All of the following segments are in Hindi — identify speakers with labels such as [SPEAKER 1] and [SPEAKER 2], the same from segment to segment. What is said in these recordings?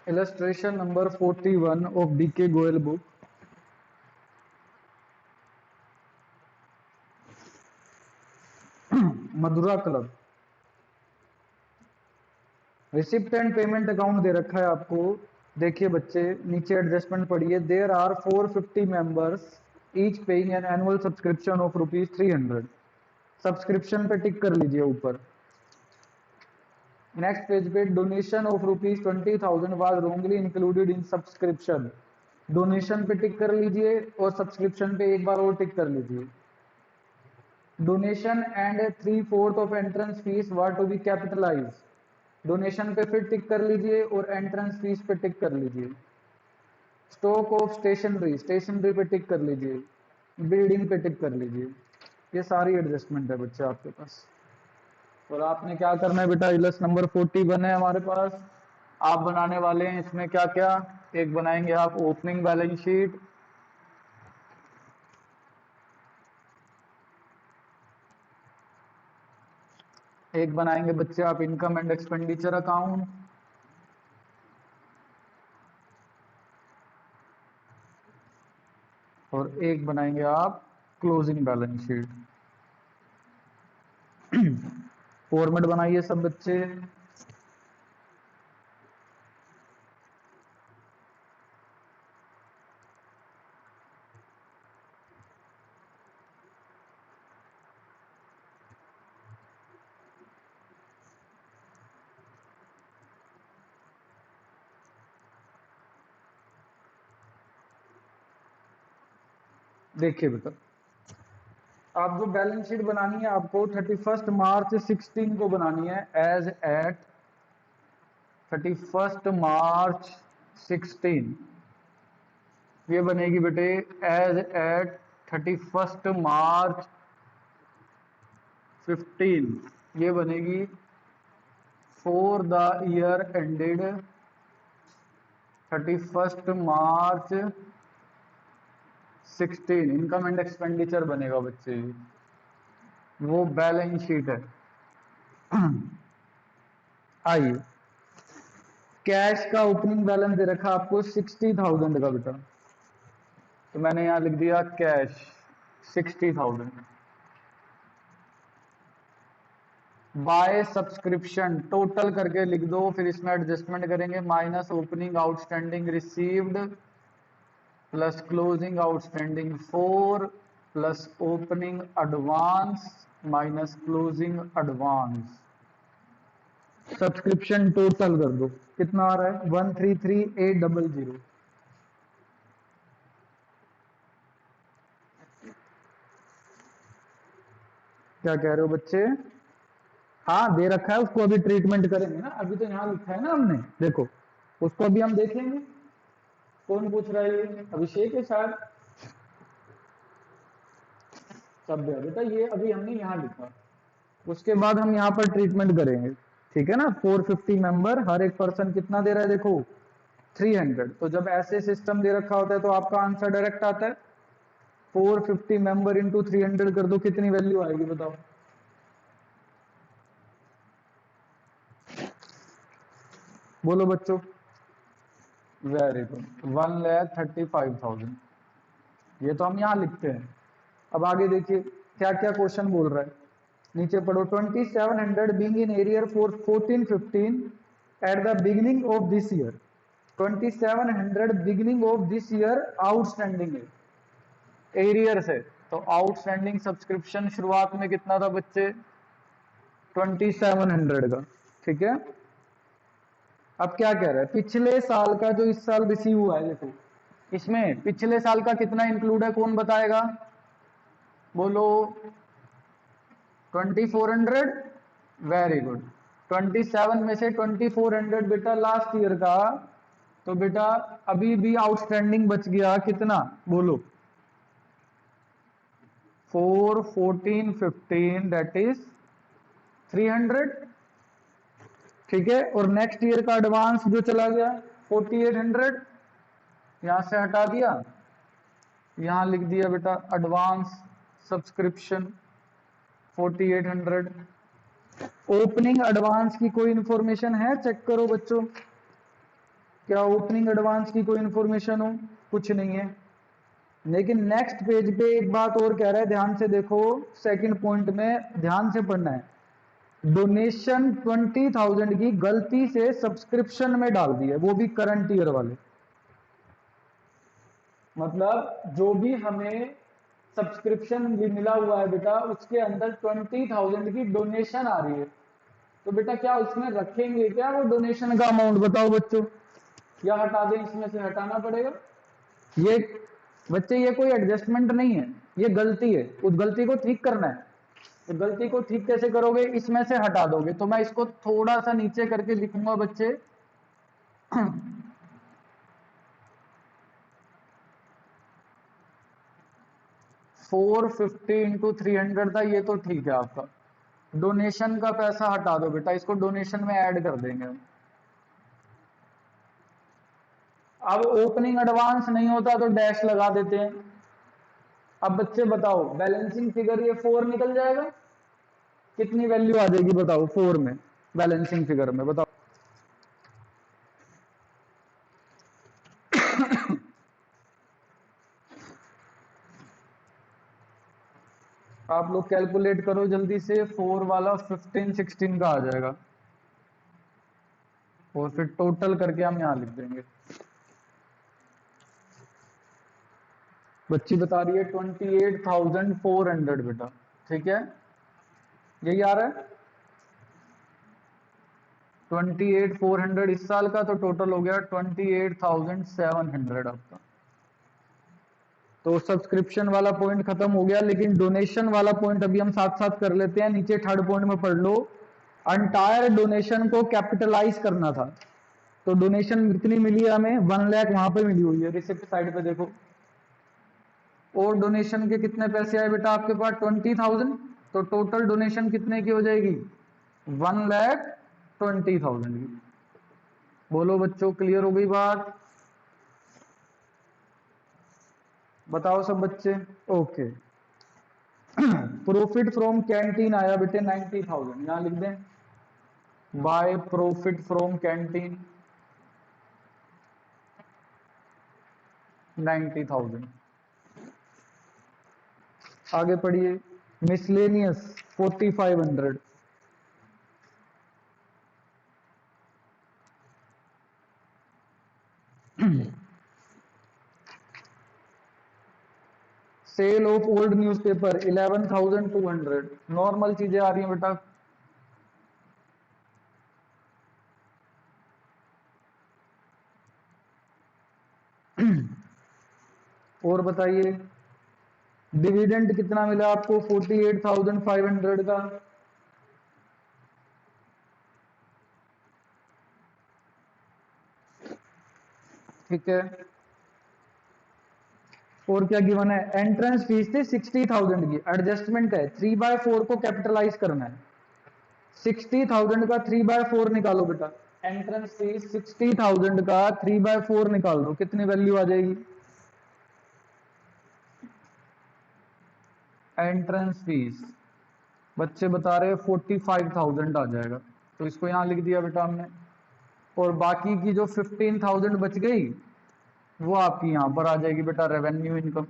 [SPEAKER 1] Illustration number 41 of DK Goel book. Madhura club receipt and payment account दे रखा है आपको। देखिए बच्चे नीचे एडजस्टमेंट पढ़िए। There are 450 members each paying an annual subscription of ₹300। Subscription पे टिक कर लीजिए ऊपर। नेक्स्ट पेज पे donation of ₹20,000 was wrongly included in subscription. Donation पे टिक कर लीजिए और सब्सक्रिप्शन पे एक बार और टिक कर लीजिए। Donation and 3/4 of entrance fees were to be capitalize. Donation पे फिर टिक कर लीजिए और एंट्रेंस फीस पे टिक कर लीजिए। स्टॉक ऑफ स्टेशनरी, स्टेशनरी पे टिक कर लीजिए। बिल्डिंग पे टिक कर लीजिए। ये सारी एडजस्टमेंट है बच्चे आपके पास। और आपने क्या करना है बेटा, इलस नंबर 41 है हमारे पास। आप बनाने वाले हैं इसमें क्या क्या, एक बनाएंगे आप ओपनिंग बैलेंस शीट, एक बनाएंगे बच्चे आप इनकम एंड एक्सपेंडिचर अकाउंट, और एक बनाएंगे आप क्लोजिंग बैलेंस शीट। फॉर्मेट बनाइए सब बच्चे। देखिए बेटा, आप जो बैलेंस शीट बनानी है आपको 31 मार्च 16 को बनानी है। एज एट 31 मार्च 16 ये बनेगी बेटे। एज एट 31 मार्च 15 ये बनेगी for the year ended 31 March 16। Income and expenditure बनेगा बच्चे, वो बैलेंस शीट है। आइए, कैश का ओपनिंग बैलेंस दे रखा आपको 60,000 का बेटा, तो मैंने यहां लिख दिया कैश 60,000। बाय सब्सक्रिप्शन टोटल करके लिख दो, फिर इसमें एडजस्टमेंट करेंगे। Minus opening outstanding received plus closing outstanding 4 plus opening advance minus closing advance. Subscription total कर दो, कितना आ रहा है 133,800। क्या कह रहे हो बच्चे? हाँ दे रखा है, उसको अभी ट्रीटमेंट करेंगे ना। अभी तो यहाँ लिखा है ना हमने, देखो उसको अभी हम देखेंगे। कौन पूछ रहा है? ये अभिषेक है शायद। सब बेटा ये अभी हमने यहाँ लिखा, उसके बाद हम यहाँ पर ट्रीटमेंट करेंगे। ठीक है ना। 450 मेंबर, हर एक पर्सन कितना दे रहा है देखो 300। तो जब ऐसे सिस्टम दे रखा होता है तो आपका आंसर डायरेक्ट आता है। 450 मेंबर इंटू 300 कर दो, कितनी वैल्यू आएगी बताओ। बोलो बच्चों। Very good, 1,35,000। ये तो हम यहाँ लिखते हैं। अब आगे देखिए क्या क्या क्वेश्चन बोल रहा है, नीचे पढ़ो। 2700 being in arrear for 1415 at the beginning of this year. 2700 beginning of this year outstanding है एरियर से। तो आउटस्टैंडिंग सब्सक्रिप्शन शुरुआत में कितना था बच्चे 2700 का। ठीक है। अब क्या कह रहा है, पिछले साल का जो इस साल रिसीव हुआ है, देखो इसमें पिछले साल का कितना इंक्लूड है, कौन बताएगा? बोलो। 2400। Very good. 27 में से 2400 बेटा लास्ट ईयर का। तो बेटा अभी भी आउटस्टैंडिंग बच गया कितना, बोलो। 4 14 15 दैट इज 300। ठीक है। और नेक्स्ट ईयर का एडवांस जो चला गया 4800, यहां से हटा दिया, यहां लिख दिया बेटा एडवांस सब्सक्रिप्शन 4800। ओपनिंग एडवांस की कोई इंफॉर्मेशन है? चेक करो बच्चों, क्या ओपनिंग एडवांस की कोई इंफॉर्मेशन हो? कुछ नहीं है। लेकिन नेक्स्ट पेज पे एक बात और कह रहा है, ध्यान से देखो, सेकंड पॉइंट में ध्यान से पढ़ना है। डोनेशन 20,000 की गलती से सब्सक्रिप्शन में डाल दी है, वो भी करंट ईयर वाले। मतलब जो भी हमें सब्सक्रिप्शन भी मिला हुआ है बेटा, उसके अंदर 20,000 की डोनेशन आ रही है। तो बेटा क्या उसमें रखेंगे क्या वो डोनेशन का अमाउंट? बताओ बच्चों, या हटा दें? इसमें से हटाना पड़ेगा। ये बच्चे, ये कोई एडजस्टमेंट नहीं है, ये गलती है, उस गलती को ठीक करना है। तो गलती को ठीक कैसे करोगे? इसमें से हटा दोगे। तो मैं इसको थोड़ा सा नीचे करके लिखूंगा बच्चे, 450 इंटू 300 था, ये तो ठीक है आपका। डोनेशन का पैसा हटा दो बेटा, इसको डोनेशन में ऐड कर देंगे हम। अब ओपनिंग एडवांस नहीं होता तो डैश लगा देते हैं। अब बच्चे बताओ, बैलेंसिंग फिगर ये 4 निकल जाएगा, कितनी वैल्यू आ जाएगी बताओ 4 में, बैलेंसिंग फिगर में बताओ। आप लोग कैलकुलेट करो जल्दी से, 4 वाला 15 16 का आ जाएगा, और फिर टोटल करके हम यहां लिख देंगे। बच्ची बता रही है 28,400 बेटा, ठीक है, यही आ रहा है 28,400 इस साल का, तो टोटल हो गया 28,700 आपका। तो सब्सक्रिप्शन वाला पॉइंट खत्म हो गया, लेकिन डोनेशन वाला पॉइंट अभी हम साथ साथ कर लेते हैं। नीचे थर्ड पॉइंट में पढ़ लो, अंटायर डोनेशन को कैपिटलाइज करना था। तो डोनेशन कितनी मिली है हमें? 1 लाख वहां पे मिली हुई है, रिसिप्ट साइड पे देखो। और डोनेशन के कितने पैसे आए बेटा आपके पास? 20,000। तो टोटल डोनेशन कितने की हो जाएगी? 1,20,000 की। बोलो बच्चों, क्लियर हो गई बात? बताओ सब बच्चे। ओके। प्रॉफिट फ्रॉम कैंटीन आया बेटे 90,000, यहां लिख दें, बाय प्रॉफिट फ्रॉम कैंटीन 90,000। आगे पढ़िए, miscellaneous 4,500। Sale of old newspaper 11,200। Normal चीजें आ रही हैं बेटा। और बताइए, डिविडेंड कितना मिला आपको? 48,500 का। ठीक है, और क्या गिवन है? एंट्रेंस फीस थी 60,000 की, एडजस्टमेंट है 3/4 को कैपिटलाइज करना है। 60,000 का 3/4 निकालो बेटा, एंट्रेंस फीस 60,000 का 3/4 निकाल दो, कितनी वैल्यू आ जाएगी? एंट्रेंस फीस बच्चे बता रहे 45,000 आ जाएगा, तो इसको यहां लिख दिया बेटा हमने। और बाकी की जो 15,000 बच गई, वो आपकी यहां पर आ जाएगी बेटा, रेवेन्यू इनकम।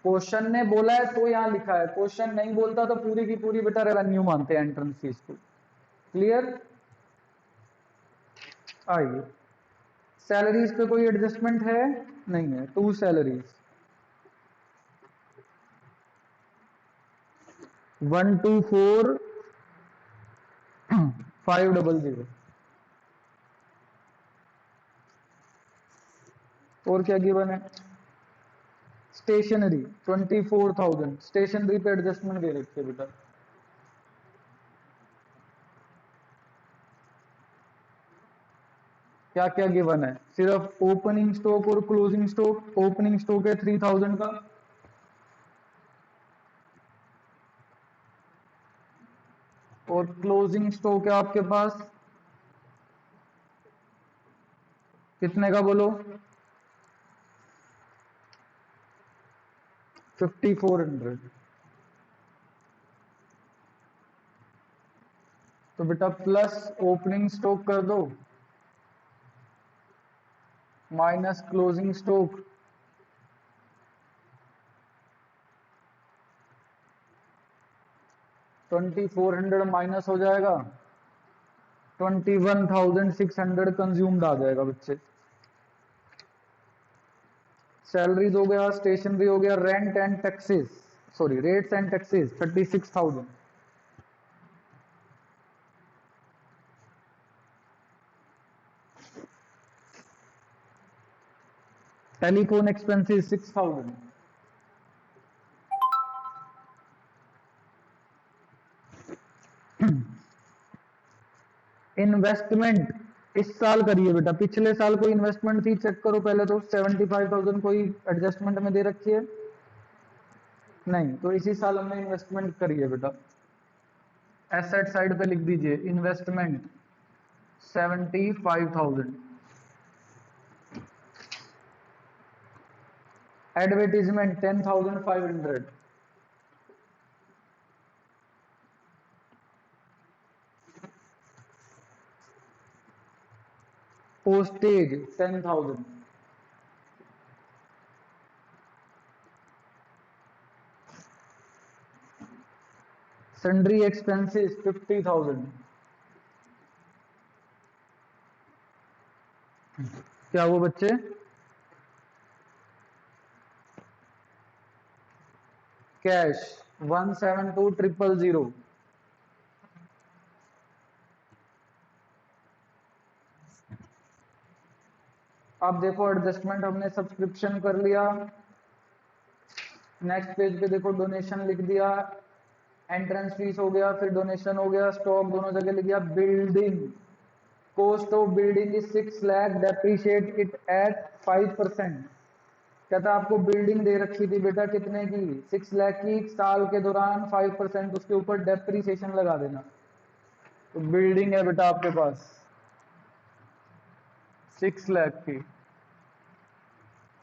[SPEAKER 1] क्वेश्चन ने बोला है तो यहां लिखा है, क्वेश्चन नहीं बोलता तो पूरी की पूरी बेटा रेवेन्यू मानते हैं एंट्रेंस फीस को। क्लियर? आइए, सैलरीज पे कोई एडजस्टमेंट है? नहीं है। 2 सैलरीज 124,500। और क्या गिवन है? स्टेशनरी 24,000, स्टेशनरी पे एडजस्टमेंट दे रखी है बेटा। क्या क्या गिवन है? सिर्फ ओपनिंग स्टॉक और क्लोजिंग स्टॉक। ओपनिंग स्टॉक है 3,000 का, और क्लोजिंग स्टॉक है आपके पास कितने का बोलो? 5,400। तो बेटा प्लस ओपनिंग स्टॉक कर दो माइनस क्लोजिंग स्टॉक, 2400 माइनस हो जाएगा, 21,600 कंज्यूम्ड आ जाएगा बच्चे। सैलरीज हो गया, स्टेशनरी हो गया, rent and taxes, sorry rates and taxes 36,000। Telephone expenses 6,000। Investment इस साल करिए बेटा, पिछले साल कोई इन्वेस्टमेंट थी चेक करो पहले तो, 75,000 कोई एडजस्टमेंट में दे रखी है नहीं, तो इसी साल हमने इन्वेस्टमेंट करी है बेटा। एसेट साइड पे लिख दीजिए investment 75,000। Advertisement 10,500। Postage 10,000। Sundry expenses 50,000। क्या वो बच्चे, कैश 172,000। अब देखो एडजस्टमेंट हमने सब्सक्रिप्शन कर लिया, नेक्स्ट पेज पे देखो डोनेशन लिख दिया, एंट्रेंस फीस हो गया, फिर डोनेशन हो गया, स्टॉक दोनों जगह लिख दिया। Building cost of building is 6 lakh, depreciate it at 5%। कहता आपको बिल्डिंग दे रखी थी बेटा कितने की, 6 लाख की, साल के दौरान 5% उसके ऊपर डेप्रिसिएशन लगा देना। तो बिल्डिंग है बेटा आपके पास 6 लाख की,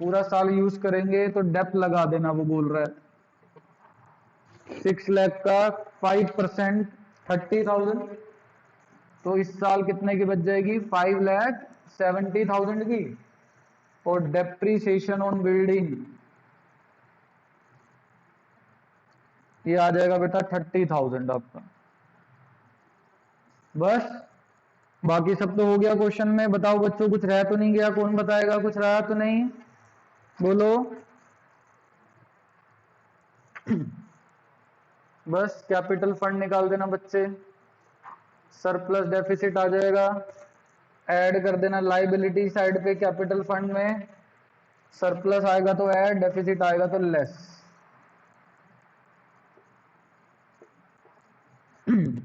[SPEAKER 1] पूरा साल यूज करेंगे तो डेप लगा देना, वो बोल रहा है 6 लाख का 5% 30,000, तो इस साल कितने की बच जाएगी, 5,70,000 की। और डेप्रीसिएशन ऑन बिल्डिंग ये आ जाएगा बेटा 30,000 आपका। बस बाकी सब तो हो गया क्वेश्चन में। बताओ बच्चों कुछ रह तो नहीं गया, कौन बताएगा कुछ रहा तो नहीं, बोलो। बस कैपिटल फंड निकाल देना बच्चे, सरप्लस डेफिसिट आ जाएगा, ऐड कर देना लाइबिलिटी साइड पे कैपिटल फंड में, सरप्लस आएगा तो ऐड, डेफिसिट आएगा तो लेस।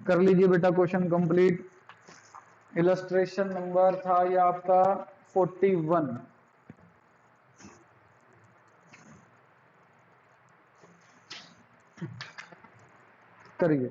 [SPEAKER 1] कर लीजिए बेटा क्वेश्चन कंप्लीट। इलस्ट्रेशन नंबर था ये आपका 41। करिए।